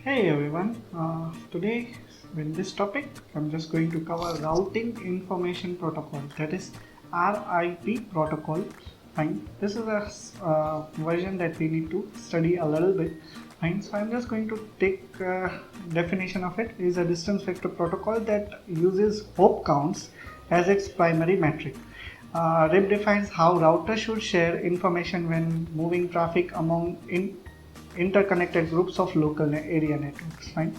Hey everyone, today in this topic I'm just going to cover Routing Information Protocol, that is RIP protocol. Fine, this is a version that we need to study a little bit. Fine, so I'm just going to take definition of it. It is a distance vector protocol that uses hop counts as its primary metric. RIP defines how routers should share information when moving traffic among interconnected groups of local area networks. Fine.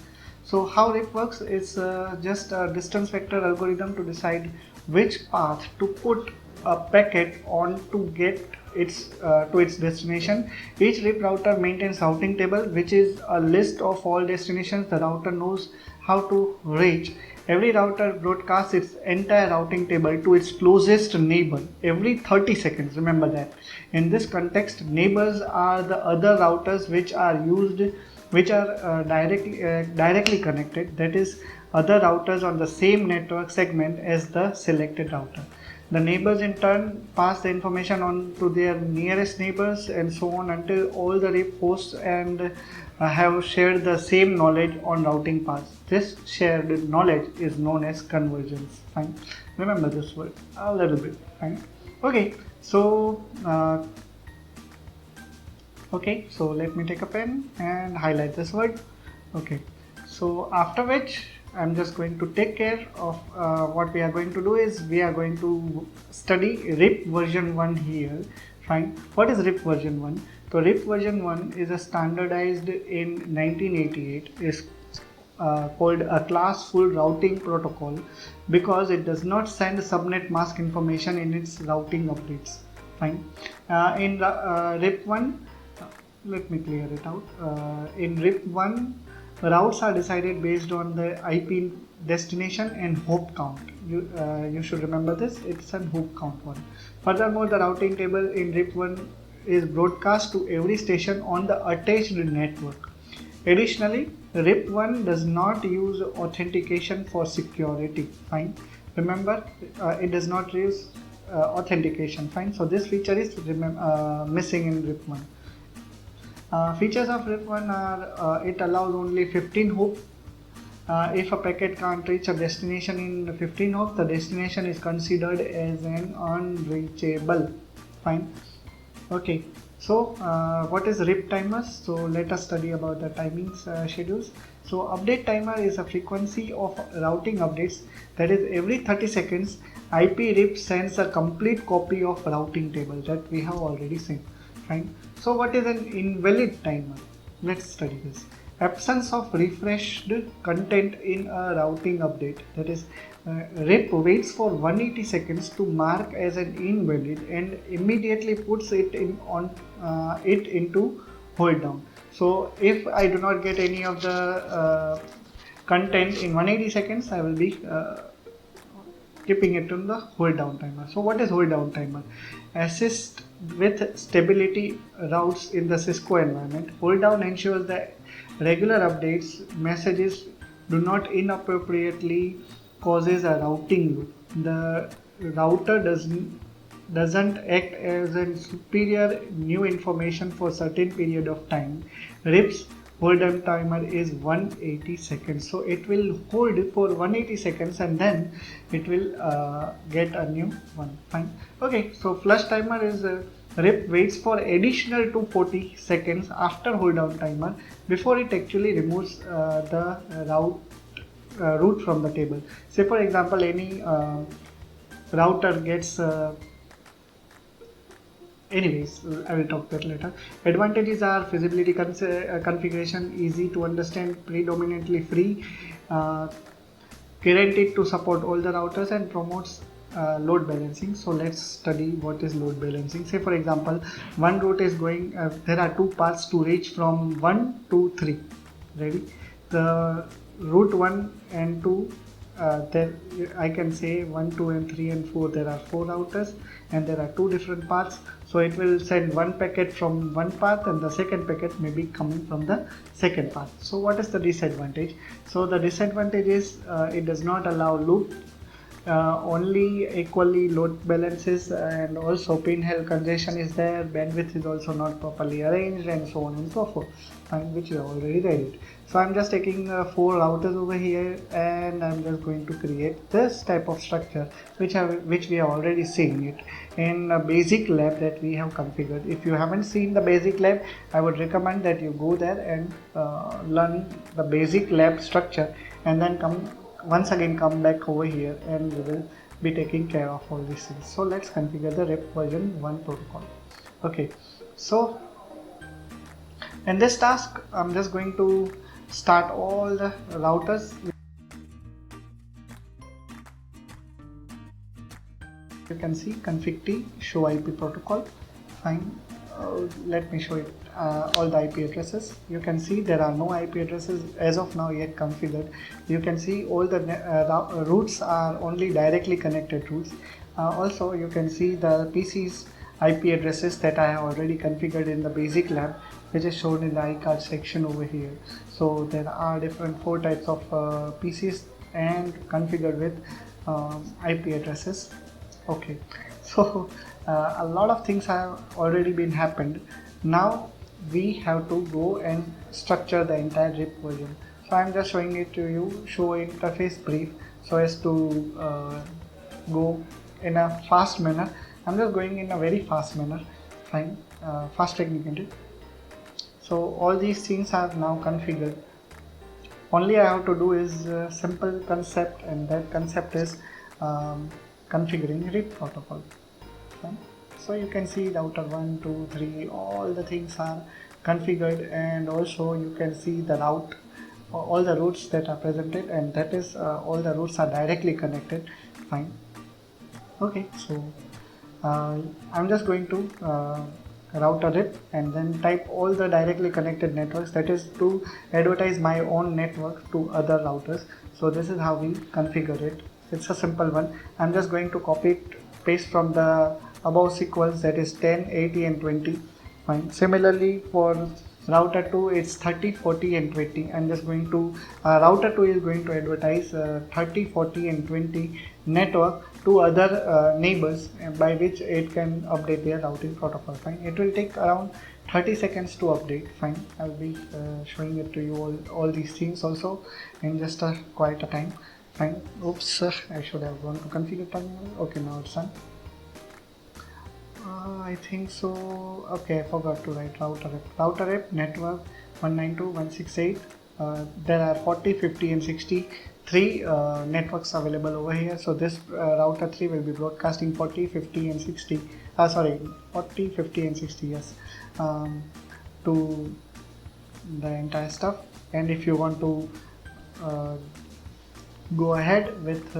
So how RIP works is just a distance vector algorithm to decide which path to put a packet on to get its to its destination. Each RIP router maintains routing table, which is a list of all destinations the router knows how to reach. Every router broadcasts its entire routing table to its closest neighbor every 30 seconds. Remember that. In this context, neighbors are the other routers which are directly connected. That is, other routers on the same network segment as the selected router. The neighbors in turn pass the information on to their nearest neighbors and so on until all the RIP hosts and have shared the same knowledge on routing paths. This shared knowledge is known as convergence. Fine. Remember this word a little bit. Fine. Okay. So let me take a pen and highlight this word. Okay. So after which I'm just going to take care of what we are going to do is we are going to study RIP version 1 here. Fine. What is RIP version 1? So RIP version 1 is a standardized in 1988, is called a class full routing protocol because it does not send subnet mask information in its routing updates. Fine. In RIP 1, let me clear it out. In RIP 1, routes are decided based on the IP destination and hop count. You should remember this. It's a hop count one. Furthermore, the routing table in RIP 1 is broadcast to every station on the attached network. Additionally, RIP 1 does not use authentication for security. Fine. Remember, it does not use authentication. Fine. So this feature is missing in RIP 1. Features of RIP 1 are it allows only 15 hops. If a packet can't reach a destination in 15 hops, the destination is considered as an unreachable. Fine. Okay. So what is RIP timers? So let us study about the timings schedules. So update timer is a frequency of routing updates, that is every 30 seconds IP RIP sends a complete copy of routing table that we have already seen. Fine. So what is an invalid timer? Let's study this. Absence of refreshed content in a routing update, that is RIP waits for 180 seconds to mark as an invalid and immediately puts it into hold down. So if I do not get any of the content in 180 seconds, I will be keeping it on the hold down timer. So what is hold down timer? Assist with stability routes in the Cisco environment. Hold down ensures that regular updates messages do not inappropriately causes a routing loop. The router doesn't act as a superior new information for certain period of time. RIP's hold down timer is 180 seconds, so it will hold for 180 seconds and then it will get a new one. Fine. Okay, so flush timer is RIP waits for additional 240 seconds after hold down timer before it actually removes the route from the table. Say for example, any router gets anyways, I will talk that later. Advantages are feasibility configuration, easy to understand, predominantly free, guaranteed to support all the routers, and promotes load balancing. So let's study what is load balancing. Say for example, one route is going, there are two paths to reach from 1 to 3. Ready? The route 1 and 2, there I can say 1, 2 and 3 and 4, there are 4 routers and there are 2 different paths. So it will send one packet from one path and the second packet may be coming from the second path. So what is the disadvantage? So the disadvantage is it does not allow loop, only equally load balances, and also pin health congestion is there, bandwidth is also not properly arranged, and so on and so forth. fine, which we already read it. So I'm just taking 4 routers over here, and I'm just going to create this type of structure which we have already seen it in a basic lab that we have configured. If you haven't seen the basic lab, I would recommend that you go there and learn the basic lab structure, and then once again come back over here, and we will be taking care of all these things. So let's configure the RIP version 1 protocol. Okay, so in this task I'm just going to start all the routers. You can see config T show IP protocol, fine. Let me show it all the IP addresses. You can see there are no IP addresses as of now yet configured. You can see all the routes are only directly connected routes. Also you can see the PC's IP addresses that I have already configured in the basic lab, which is shown in the iCard section over here. So there are different 4 types of PCs and configured with IP addresses. Okay, so a lot of things have already been happened. Now we have to go and structure the entire RIP version. So I'm just showing it to you, show interface brief, so as to go in a fast manner. I'm just going in a very fast manner, fine, fast technically. So all these things are now configured. Only I have to do is a simple concept, and that concept is configuring RIP protocol. Fine. So you can see router 1, 2, 3, all the things are configured, and also you can see the route, all the routes that are presented, and that is all the routes are directly connected. Fine. Okay, so I'm just going to route a RIP and then type all the directly connected networks, that is to advertise my own network to other routers. So this is how we configure it. It's a simple one. I'm just going to copy it, paste from the above sequence, that is 10, 80 and 20. Fine. Similarly for router 2 it's 30, 40 and 20. I'm just going to router 2 is going to advertise 30, 40 and 20 network to other neighbors, by which it can update their routing protocol. Fine. It will take around 30 seconds to update. Fine. I'll be showing it to you all these things also in just quite a time. Fine. Oops, I should have gone to configure terminal. Okay, now it's done. I think so. Okay, I forgot to write router RIP. Router RIP network 192.168. There are 40, 50 and 63 networks available over here. So this router 3 will be broadcasting 40, 50 and 60. 40, 50 and 60, yes, to the entire stuff. And if you want to go ahead with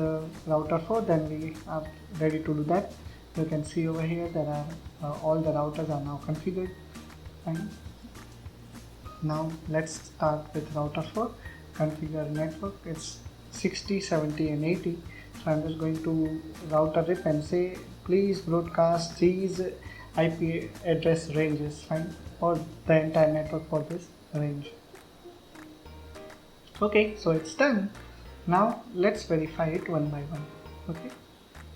router 4, then we are ready to do that. You can see over here there are all the routers are now configured. Fine. Now let's start with router 4. Configure network. It's 60, 70 and 80. So I'm just going to router RIP and say please broadcast these IP address ranges. Fine, for the entire network for this range. Okay, so it's done. Now let's verify it one by one. Okay,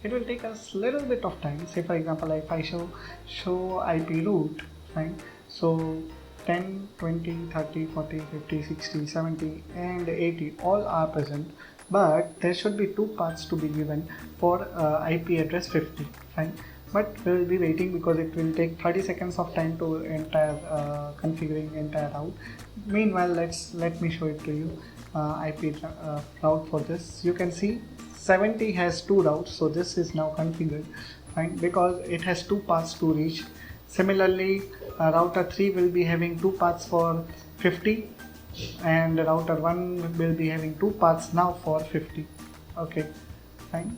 it will take us little bit of time. Say for example, if I show IP route, fine, so 10, 20, 30, 40, 50, 60, 70 and 80 all are present, but there should be 2 paths to be given for IP address 50. Fine, but we will be waiting because it will take 30 seconds of time to configuring entire route. Meanwhile, let me show it to you. IP route for this, you can see 70 has 2 routes, so this is now configured. Fine, because it has 2 paths to reach. Similarly, router 3 will be having 2 paths for 50, and router 1 will be having 2 paths now for 50. Okay, fine.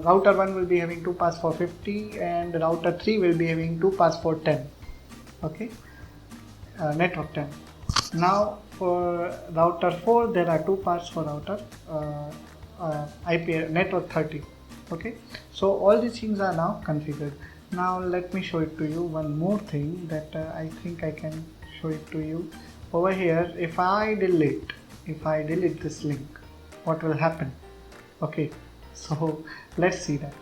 Router 1 will be having 2 paths for 50, and router 3 will be having 2 paths for 10. Okay, network 10. Now for router 4 there are 2 paths for router IP network 30. Okay, so all these things are now configured. Now let me show it to you one more thing that I think I can show it to you over here. If I delete this link, what will happen? Okay, so let's see that.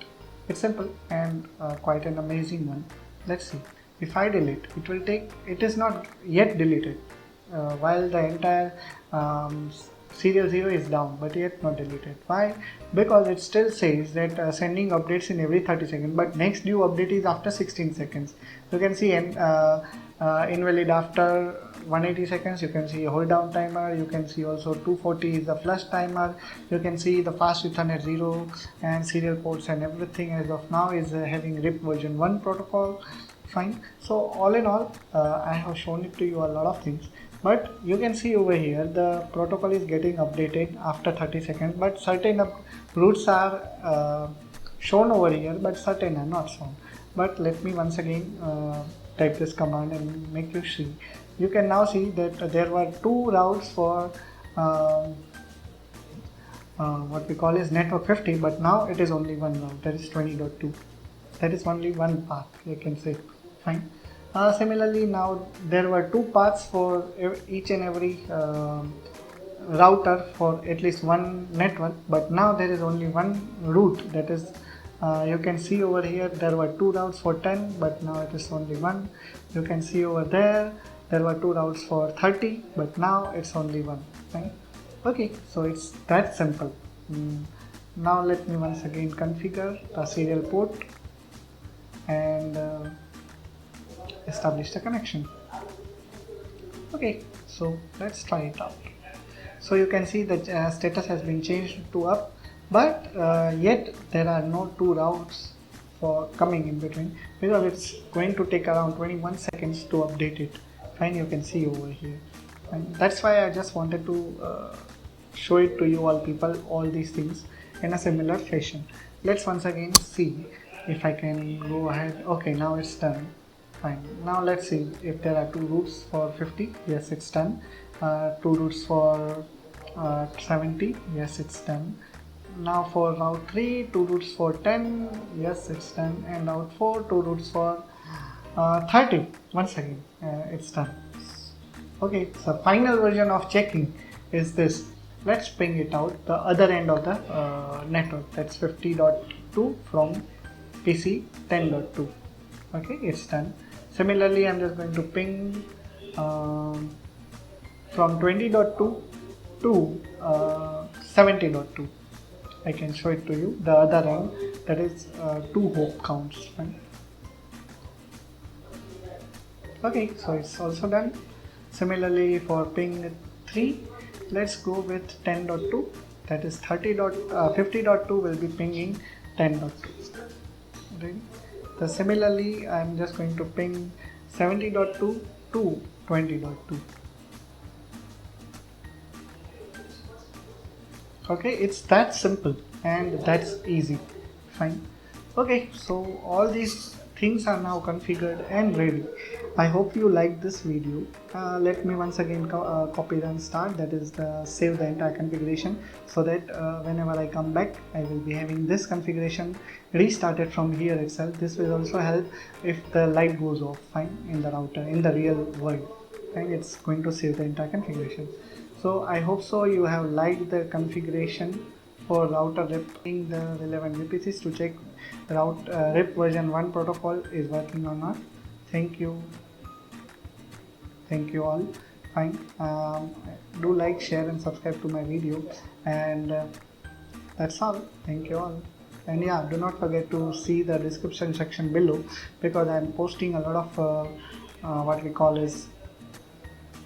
It's simple and quite an amazing one. Let's see. If I delete, it will take, it is not yet deleted. while the entire serial 0 is down, but yet not deleted. Why? Because it still says that sending updates in every 30 seconds, but next due update is after 16 seconds. You can see invalid after 180 seconds. You can see hold down timer. You can see also 240 is the flush timer. You can see the fast Ethernet 0 and serial ports and everything as of now is having RIP version 1 protocol. Fine. So all in all, I have shown it to you a lot of things, but you can see over here the protocol is getting updated after 30 seconds, but certain routes are shown over here, but certain are not shown. But let me once again type this command and make you see. You can now see that there were two routes for what we call is network 50, but now it is only one route, that is 20.2. that is only one path, you can say. Fine. Similarly, now there were two paths for each and every router for at least one network, but now there is only one route, that is you can see over here there were two routes for 10, but now it is only one. You can see over there were two routes for 30, but now it's only one. Right? Okay, so it's that simple. Now let me once again configure the serial port and establish the connection. Okay, so let's try it out. So you can see the status has been changed to up, but yet there are no two routes for coming in between, because it's going to take around 21 seconds to update it. Fine, you can see over here, and that's why I just wanted to show it to you all people, all these things in a similar fashion. Let's once again see if I can go ahead. Okay, now it's done. Fine. Now let's see if there are two routes for 50. Yes, it's done. Two routes for 70. Yes, it's done. Now for route 3, two routes for 10. Yes, it's done. And route 4, two routes for 30. Once again, it's done. Okay, so final version of checking is this. Let's ping it out the other end of the network, that's 50.2 from PC 10.2. Okay, it's done. Similarly, I'm just going to ping from 20.2 to 70.2. I can show it to you the other end, that is 2 hop counts. Right? Okay, so it's also done. Similarly, for ping 3, let's go with 10.2, that is 50.2 will be pinging 10.2. Right? So similarly, I'm just going to ping 70.2 to 20.2. Okay, it's that simple and that's easy. Fine. Okay, so all these things are now configured and ready. I hope you liked this video. Let me once again copy run start, that is the save the entire configuration, so that whenever I come back I will be having this configuration restarted from here itself. This will also help if the light goes off, fine, in the router in the real world, and it's going to save the entire configuration. So I hope so you have liked the configuration for router RIPing the relevant VPCs to check RIP version 1 protocol is working or not. Thank you all. Fine. Do like, share and subscribe to my video, and that's all. Thank you all. And yeah, do not forget to see the description section below, because I'm posting a lot of what we call is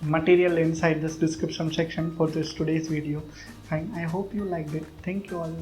material inside this description section for this today's video. Fine. I hope you liked it. Thank you all.